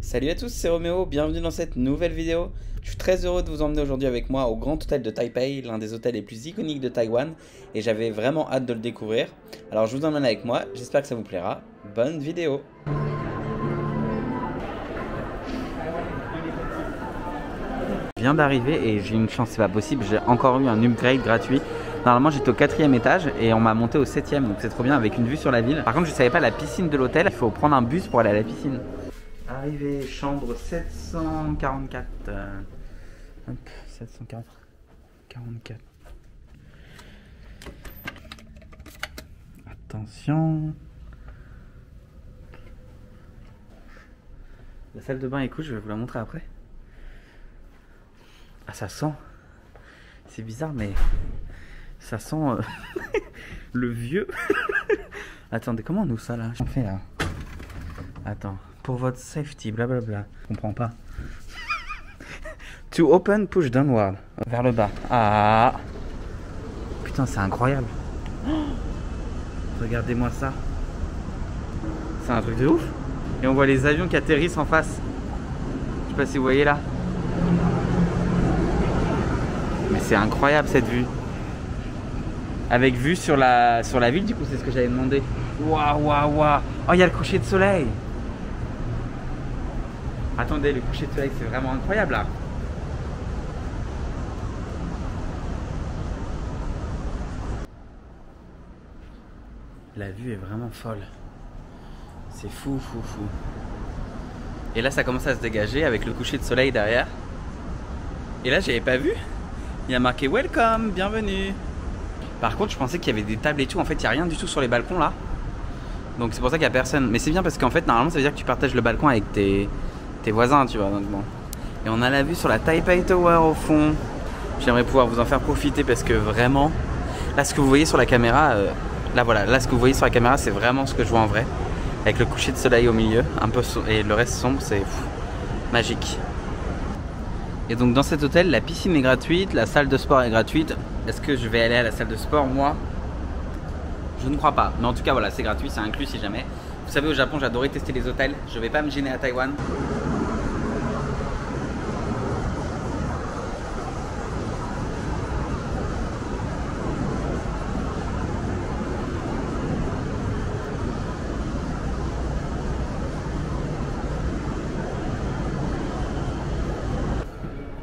Salut à tous, c'est Roméo, bienvenue dans cette nouvelle vidéo. Je suis très heureux de vous emmener aujourd'hui avec moi au Grand Hôtel de Taipei, l'un des hôtels les plus iconiques de Taïwan, et j'avais vraiment hâte de le découvrir. Alors je vous emmène avec moi, j'espère que ça vous plaira. Bonne vidéo. Je viens d'arriver et j'ai une chance, c'est pas possible, j'ai encore eu un upgrade gratuit. Normalement j'étais au 4e étage et on m'a monté au 7e, donc c'est trop bien avec une vue sur la ville. Par contre je savais pas la piscine de l'hôtel, il faut prendre un bus pour aller à la piscine. Arrivé, chambre 744. Hop, 744. Attention. La salle de bain est cool, je vais vous la montrer après. Ah, ça sent. C'est bizarre, mais ça sent le vieux. Attendez, comment on ouvre ça là? On fait là. Attends. Pour votre safety, blablabla. Je comprends pas. To open, push downward. Vers le bas. Ah. Putain, c'est incroyable. Oh, regardez-moi ça. C'est un truc de ouf. Et on voit les avions qui atterrissent en face. Je sais pas si vous voyez là. Mais c'est incroyable cette vue. Avec vue sur la ville, du coup, c'est ce que j'avais demandé. Waouh, waouh, waouh. Oh, il y a le coucher de soleil. Attendez, le coucher de soleil, c'est vraiment incroyable là. La vue est vraiment folle. C'est fou, fou, fou. Et là, ça commence à se dégager avec le coucher de soleil derrière. Et là, j'avais pas vu. Il y a marqué Welcome, bienvenue. Par contre, je pensais qu'il y avait des tables et tout. En fait, il n'y a rien du tout sur les balcons là. Donc c'est pour ça qu'il n'y a personne. Mais c'est bien parce qu'en fait, normalement, ça veut dire que tu partages le balcon avec tes voisins, tu vois. Donc bon. Et on a la vue sur la Taipei Tower au fond. J'aimerais pouvoir vous en faire profiter parce que vraiment, là, ce que vous voyez sur la caméra, là voilà, là, ce que vous voyez sur la caméra, c'est vraiment ce que je vois en vrai. Avec le coucher de soleil au milieu, un peu et le reste sombre, c'est magique. Et donc dans cet hôtel, la piscine est gratuite, la salle de sport est gratuite. Est-ce que je vais aller à la salle de sport moi? Je ne crois pas, mais en tout cas voilà, c'est gratuit, c'est inclus si jamais. Vous savez, au Japon, j'adorais tester les hôtels. Je vais pas me gêner à Taïwan.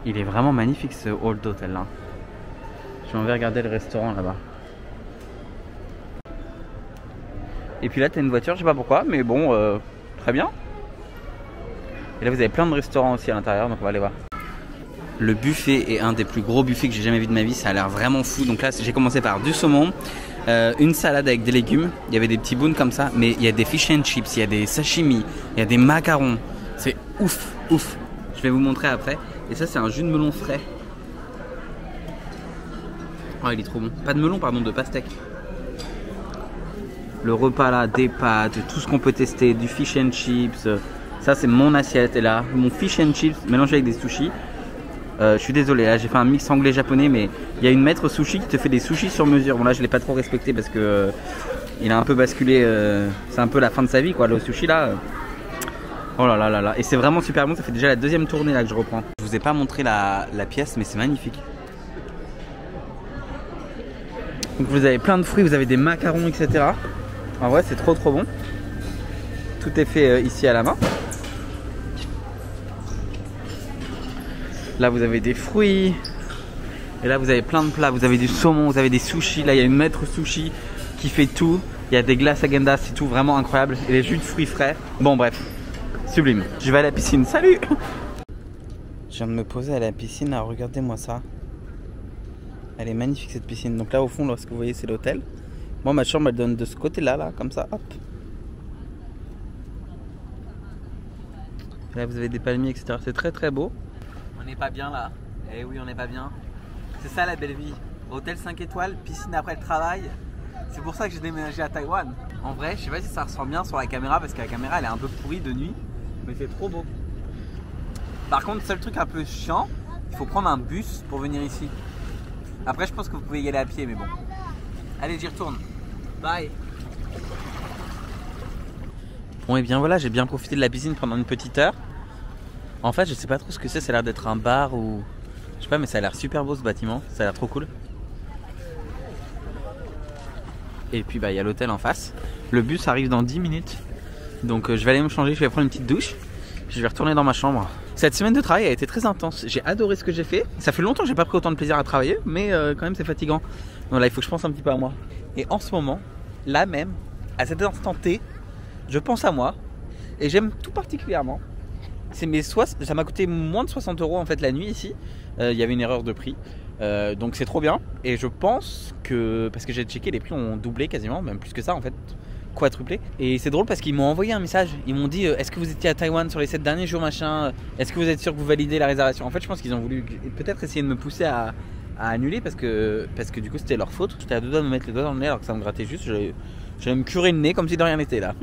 Il est vraiment magnifique ce hall d'hôtel là. Je vais regarder le restaurant là-bas. Et puis là, tu as une voiture, je sais pas pourquoi, mais bon, très bien. Et là, vous avez plein de restaurants aussi à l'intérieur, donc on va aller voir. Le buffet est un des plus gros buffets que j'ai jamais vu de ma vie, ça a l'air vraiment fou. Donc là, j'ai commencé par du saumon, une salade avec des légumes, il y avait des petits bouns comme ça, mais il y a des fish and chips, il y a des sashimi, il y a des macarons. C'est ouf, ouf. Je vais vous montrer après. Et ça, c'est un jus de melon frais. Oh, il est trop bon. Pas de melon, pardon, de pastèque. Le repas là, des pâtes, tout ce qu'on peut tester, du fish and chips. Ça, c'est mon assiette. Et là, mon fish and chips mélangé avec des sushis. Je suis désolé, là, j'ai fait un mix anglais-japonais, mais il y a une maître sushi qui te fait des sushis sur mesure. Bon, là, je l'ai pas trop respecté parce que il a un peu basculé. C'est un peu la fin de sa vie, quoi, le sushi là. Oh là là là là. Et c'est vraiment super bon. Ça fait déjà la deuxième tournée là que je reprends. Je vous ai pas montré la pièce, mais c'est magnifique. Donc vous avez plein de fruits, vous avez des macarons, etc. En vrai, c'est trop trop bon. Tout est fait ici à la main. Là, vous avez des fruits. Et là, vous avez plein de plats. Vous avez du saumon, vous avez des sushis. Là, il y a une maître sushi qui fait tout. Il y a des glaces Häagen-Dazs, c'est tout vraiment incroyable. Et les jus de fruits frais. Bon, bref. Sublime. Je vais à la piscine. Salut! Je viens de me poser à la piscine. Alors, regardez-moi ça. Elle est magnifique cette piscine. Donc là, au fond, là, ce que vous voyez, c'est l'hôtel. Moi, ma chambre, elle donne de ce côté-là, là, comme ça. Hop. Et là, vous avez des palmiers, etc. C'est très, très beau. On n'est pas bien là. Eh oui, on n'est pas bien. C'est ça la belle vie. Hôtel 5 étoiles, piscine après le travail. C'est pour ça que j'ai déménagé à Taïwan. En vrai, je sais pas si ça ressent bien sur la caméra parce que la caméra elle est un peu pourrie de nuit. Mais c'est trop beau. Par contre, seul truc un peu chiant, il faut prendre un bus pour venir ici. Après, je pense que vous pouvez y aller à pied, mais bon. Allez, j'y retourne. Bye. Bon, et bien voilà, j'ai bien profité de la piscine pendant une petite heure. En fait, je sais pas trop ce que c'est. Ça a l'air d'être un bar ou... Je sais pas, mais ça a l'air super beau ce bâtiment. Ça a l'air trop cool. Et puis bah il y a l'hôtel en face. Le bus arrive dans 10 minutes. Donc je vais aller me changer, je vais prendre une petite douche. Je vais retourner dans ma chambre. Cette semaine de travail a été très intense. J'ai adoré ce que j'ai fait. Ça fait longtemps que j'ai pas pris autant de plaisir à travailler, mais quand même c'est fatigant. Donc là il faut que je pense un petit peu à moi. Et en ce moment, là même, à cet instant T, je pense à moi. Et j'aime tout particulièrement. Ça m'a coûté moins de 60 € en fait la nuit ici. Il y avait une erreur de prix. Donc c'est trop bien. Et je pense que, parce que j'ai checké, les prix ont doublé quasiment, même plus que ça en fait, quadruplé. Et c'est drôle parce qu'ils m'ont envoyé un message. Ils m'ont dit est-ce que vous étiez à Taïwan sur les 7 derniers jours machin, est-ce que vous êtes sûr que vous validez la réservation. En fait je pense qu'ils ont voulu peut-être essayer de me pousser à annuler parce que du coup c'était leur faute. J'étais à deux doigts de me mettre le doigt dans le nez alors que ça me grattait juste. J'allais me curer le nez comme si de rien n'était là.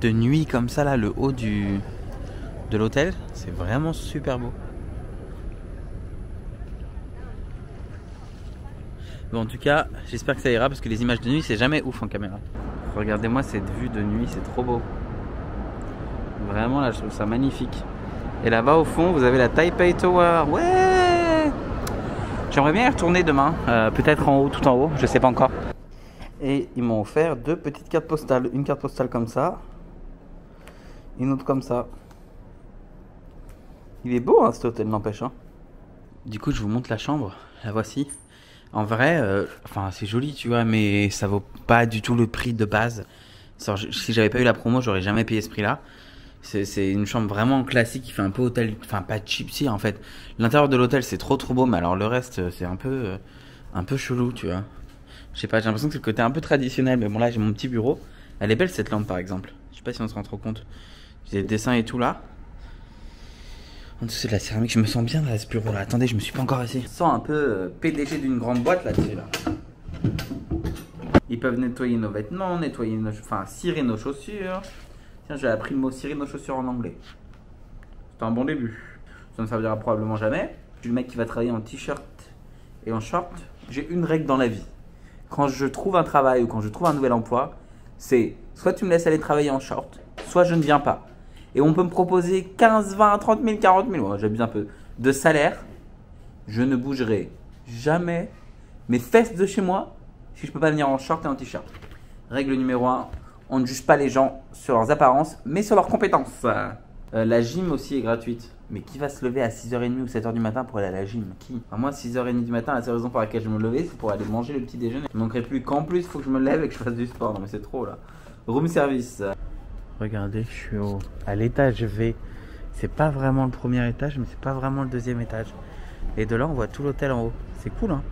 De nuit comme ça là, le haut de l'hôtel, c'est vraiment super beau. Bon, en tout cas, j'espère que ça ira parce que les images de nuit, c'est jamais ouf en caméra. Regardez-moi cette vue de nuit, c'est trop beau. Vraiment, là, je trouve ça magnifique. Et là-bas, au fond, vous avez la Taipei Tower. Ouais! J'aimerais bien y retourner demain. Peut-être en haut, tout en haut, je sais pas encore. Et ils m'ont offert 2 petites cartes postales. Une carte postale comme ça. Une autre comme ça. Il est beau hein, cet hôtel, n'empêche. Hein. Du coup, je vous montre la chambre. La voici. En vrai, enfin c'est joli, tu vois, mais ça vaut pas du tout le prix de base. Si j'avais pas eu la promo, j'aurais jamais payé ce prix-là. C'est une chambre vraiment classique qui fait un peu hôtel, enfin pas cheap si en fait. L'intérieur de l'hôtel c'est trop beau, mais alors le reste c'est un peu chelou, tu vois. Je sais pas, j'ai l'impression que c'est le côté un peu traditionnel, mais bon là j'ai mon petit bureau. Elle est belle cette lampe par exemple. Je sais pas si on se rend trop compte. J'ai le dessin et tout là. En dessous c'est de la céramique, je me sens bien dans ce bureau là. Attendez, je me suis pas encore assis. Je sens un peu PDG d'une grande boîte là-dessus là. Ils peuvent nettoyer nos vêtements, cirer nos chaussures. Tiens, j'ai appris le mot cirer nos chaussures en anglais. C'est un bon début. Ça ne servira probablement jamais. Je suis le mec qui va travailler en t-shirt et en short. J'ai une règle dans la vie. Quand je trouve un travail ou quand je trouve un nouvel emploi, c'est soit tu me laisses aller travailler en short, soit je ne viens pas. Et on peut me proposer 15, 20, 30 000, 40 000, ouais, j'abuse un peu, de salaire. Je ne bougerai jamais mes fesses de chez moi si je peux pas venir en short et en t-shirt. Règle numéro 1, on ne juge pas les gens sur leurs apparences, mais sur leurs compétences. La gym aussi est gratuite. Mais qui va se lever à 6h30 ou 7h du matin pour aller à la gym? Qui? Enfin, moi, 6h30 du matin, la seule raison pour laquelle je me levais, c'est pour aller manger le petit déjeuner. Il ne manquerait plus qu'en plus, il faut que je me lève et que je fasse du sport. Non mais c'est trop là. Room service. Regardez, je suis à l'étage V. C'est pas vraiment le premier étage, mais c'est pas vraiment le deuxième étage. Et de là, on voit tout l'hôtel en haut. C'est cool, hein?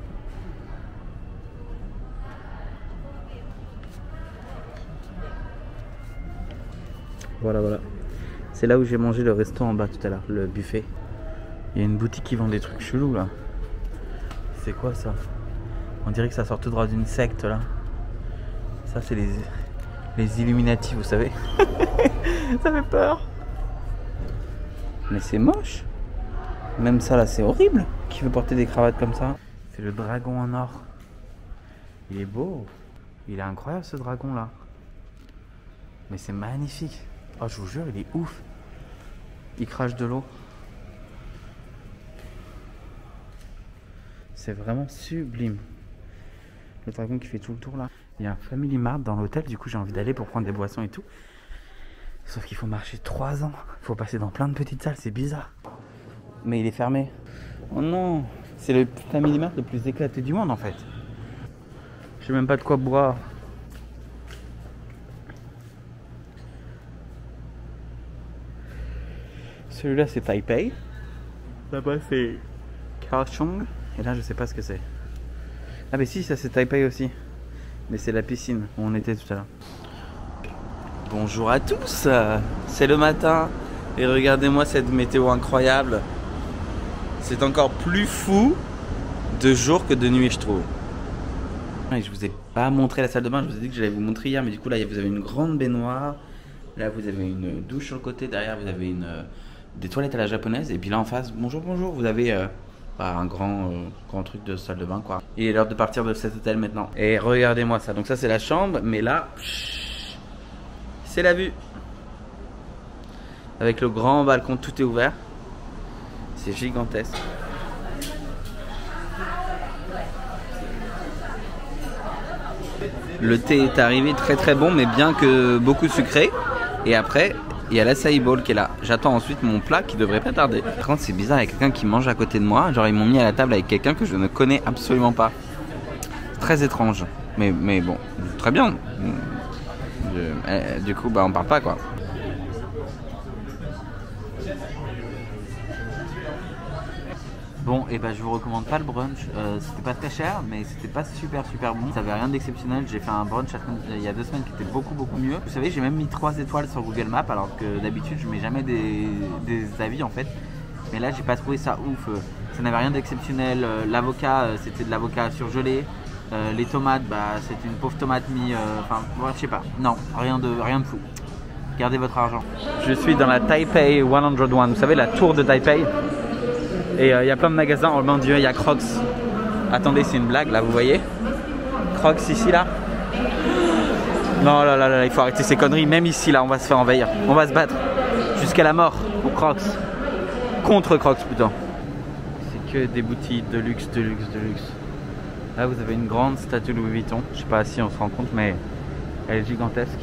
Voilà. C'est là où j'ai mangé le resto en bas tout à l'heure, le buffet. Il y a une boutique qui vend des trucs chelous là. C'est quoi ça? On dirait que ça sort tout droit d'une secte là. Ça, c'est les Illuminati, vous savez. Ça fait peur. Mais c'est moche. Même ça là, c'est horrible. Qui veut porter des cravates comme ça? C'est le dragon en or. Il est beau. Il est incroyable ce dragon là. Mais c'est magnifique. Oh, je vous jure, il est ouf. Il crache de l'eau. C'est vraiment sublime. Le dragon qui fait tout le tour là. Il y a un Family Mart dans l'hôtel, du coup j'ai envie d'aller pour prendre des boissons et tout. Sauf qu'il faut marcher 3 ans. Il faut passer dans plein de petites salles, c'est bizarre. Mais il est fermé. Oh non, c'est le Family Mart le plus éclaté du monde en fait. Je sais même pas de quoi boire. Celui-là c'est Taipei. Là-bas c'est Kaohsiung. Et là je sais pas ce que c'est. Ah mais si, ça c'est Taipei aussi. Mais c'est la piscine où on était tout à l'heure. Bonjour à tous. C'est le matin. Et regardez-moi cette météo incroyable. C'est encore plus fou de jour que de nuit je trouve. Et je vous ai pas montré la salle de bain. Je vous ai dit que j'allais vous montrer hier. Mais du coup là vous avez une grande baignoire. Là vous avez une douche sur le côté. Derrière vous avez des toilettes à la japonaise. Et puis là en face, bonjour, vous avez un grand truc de salle de bain quoi. Il est l'heure de partir de cet hôtel maintenant. Et regardez-moi ça. Donc ça c'est la chambre. Mais là, c'est la vue. Avec le grand balcon, tout est ouvert. C'est gigantesque. Le thé est arrivé très très bon, mais bien que beaucoup sucré. Et après, il y a l'acai bowl qui est là. J'attends ensuite mon plat qui devrait pas tarder. Par contre, c'est bizarre, il y a quelqu'un qui mange à côté de moi. Genre, ils m'ont mis à la table avec quelqu'un que je ne connais absolument pas. C'est très étrange. Mais bon, très bien. Du coup, bah, on parle pas quoi. Bon, et bah je vous recommande pas le brunch, c'était pas très cher, mais c'était pas super bon, ça avait rien d'exceptionnel. J'ai fait un brunch il y a 2 semaines qui était beaucoup mieux. Vous savez, j'ai même mis 3 étoiles sur Google Maps, alors que d'habitude je mets jamais des avis en fait. Mais là j'ai pas trouvé ça ouf, ça n'avait rien d'exceptionnel. L'avocat, c'était de l'avocat surgelé. Les tomates, bah c'était une pauvre tomate enfin je sais pas, non, rien de fou. Gardez votre argent. Je suis dans la Taipei 101, vous savez la tour de Taipei. Et il y a plein de magasins, oh mon dieu, il y a Crocs. Attendez, c'est une blague là, vous voyez? Crocs ici là. Non là, il faut arrêter ces conneries. Même ici là, on va se faire envahir. On va se battre jusqu'à la mort pour Crocs. Contre Crocs plutôt. C'est que des boutiques de luxe. Là vous avez une grande statue Louis Vuitton. Je sais pas si on se rend compte, mais elle est gigantesque.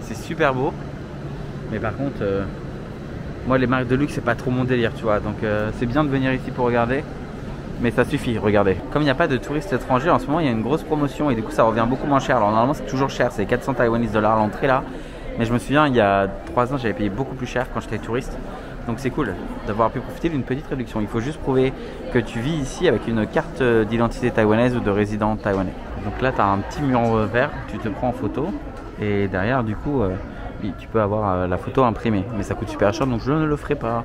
C'est super beau. Mais par contre... moi les marques de luxe c'est pas trop mon délire, tu vois, donc c'est bien de venir ici pour regarder, mais ça suffit, regardez. Comme il n'y a pas de touristes étrangers en ce moment, il y a une grosse promotion et du coup ça revient beaucoup moins cher. Alors normalement c'est toujours cher, c'est 400 Taiwanese dollars l'entrée là, mais je me souviens il y a 3 ans j'avais payé beaucoup plus cher quand j'étais touriste, donc c'est cool d'avoir pu profiter d'une petite réduction. Il faut juste prouver que tu vis ici avec une carte d'identité taïwanaise ou de résident taïwanais. Donc là tu as un petit mur vert, tu te prends en photo et derrière du coup tu peux avoir la photo imprimée, mais ça coûte super cher donc je ne le ferai pas.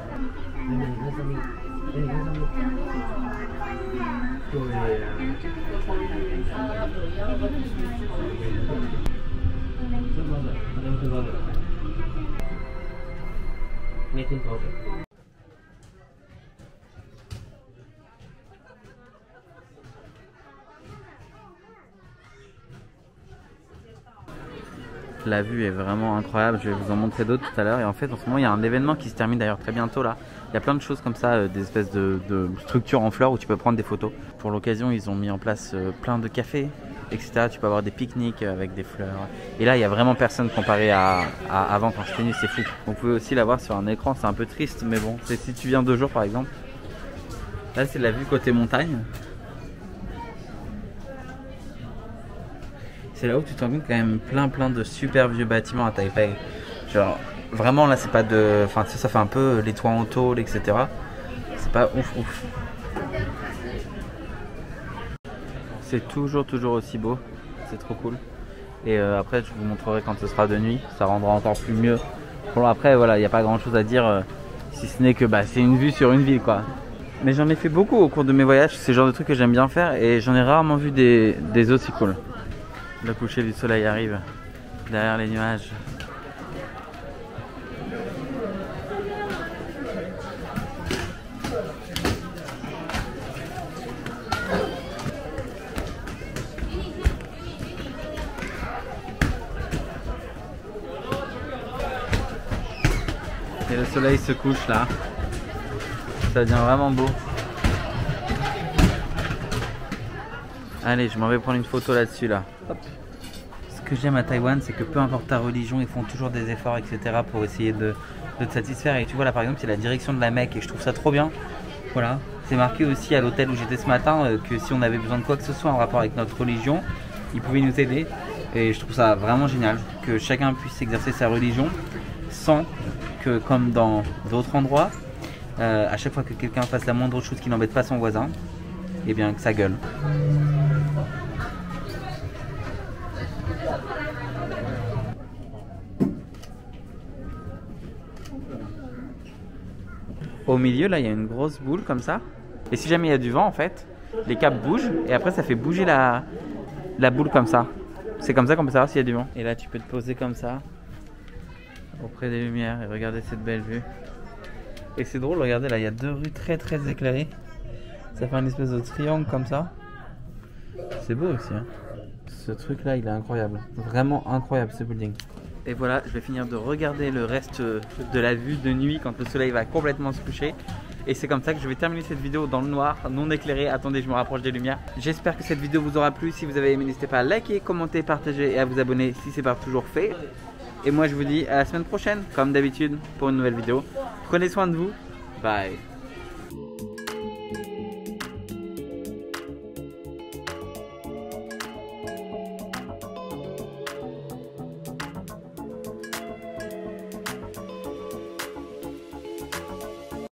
La vue est vraiment incroyable, je vais vous en montrer d'autres tout à l'heure. Et en fait en ce moment il y a un événement qui se termine d'ailleurs très bientôt là. Il y a plein de choses comme ça, des espèces de structures en fleurs où tu peux prendre des photos. Pour l'occasion ils ont mis en place plein de cafés, etc. Tu peux avoir des pique-niques avec des fleurs. Et là il n'y a vraiment personne comparé à avant quand je suis venu, c'est fou. Vous pouvez aussi la voir sur un écran, c'est un peu triste mais bon, c'est si tu viens 2 jours par exemple. Là c'est la vue côté montagne. C'est là où tu te rends compte quand même plein de super vieux bâtiments à Taipei. Genre vraiment là c'est pas de... Enfin tu sais ça fait un peu les toits en tôle etc. C'est pas ouf. C'est toujours aussi beau. C'est trop cool. Et après je vous montrerai quand ce sera de nuit. Ça rendra encore plus mieux. Bon après voilà il n'y a pas grand chose à dire. Si ce n'est que bah, c'est une vue sur une ville quoi. Mais j'en ai fait beaucoup au cours de mes voyages. C'est le genre de trucs que j'aime bien faire. Et j'en ai rarement vu des aussi cool. Le coucher du soleil arrive derrière les nuages. Et le soleil se couche là. Ça devient vraiment beau. Allez, je m'en vais prendre une photo là-dessus là. Hop. Ce que j'aime à Taïwan, c'est que peu importe ta religion, ils font toujours des efforts, etc. pour essayer de te satisfaire. Et tu vois là par exemple, c'est la direction de la Mecque et je trouve ça trop bien. Voilà. C'est marqué aussi à l'hôtel où j'étais ce matin que si on avait besoin de quoi que ce soit en rapport avec notre religion, ils pouvaient nous aider. Et je trouve ça vraiment génial que chacun puisse exercer sa religion sans que, comme dans d'autres endroits, à chaque fois que quelqu'un fasse la moindre chose qui n'embête pas son voisin, et bien que ça gueule. Au milieu là il y a une grosse boule comme ça. Et si jamais il y a du vent en fait, les câbles bougent et après ça fait bouger la boule comme ça. C'est comme ça qu'on peut savoir s'il y a du vent. Et là tu peux te poser comme ça auprès des lumières et regarder cette belle vue. Et c'est drôle, regardez là il y a 2 rues très éclairées. Ça fait une espèce de triangle comme ça. C'est beau aussi hein. Ce truc là il est incroyable. Vraiment incroyable ce building. Et voilà, je vais finir de regarder le reste de la vue de nuit quand le soleil va complètement se coucher. Et c'est comme ça que je vais terminer cette vidéo dans le noir, non éclairé. Attendez, je me rapproche des lumières. J'espère que cette vidéo vous aura plu. Si vous avez aimé, n'hésitez pas à liker, commenter, partager et à vous abonner si c'est pas toujours fait. Et moi je vous dis à la semaine prochaine, comme d'habitude, pour une nouvelle vidéo. Prenez soin de vous. Bye.